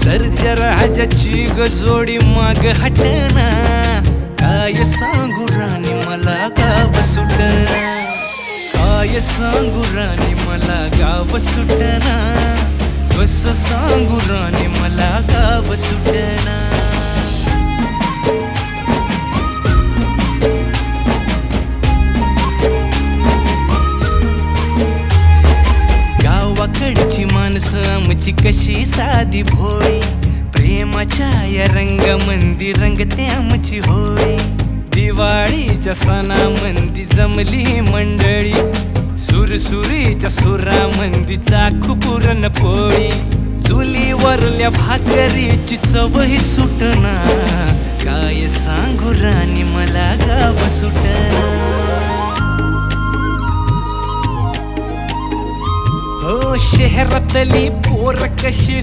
सर्जराजाची गजोडी माग हटना, काय सांगू राणी मला गाव सुटना, काय सांगू राणी मला गाव सुटना, कसं सांगू राणी मला गाव सुटना. गावाकडची माणसं आमची कशी साधी भोळी, प्रेमाच्या या रंगामंदी रंगते आमची होळी. दिवाळीच्या सणामंदी जमली मंडळी, सुरसुरीच्या सुरामंदी चाखू पुरणपोळी. चुलीवरल्या भाकरीची चवही सुटना, काय सांगू राणी मला गाव सुटना. हो शहरातली पोर कशी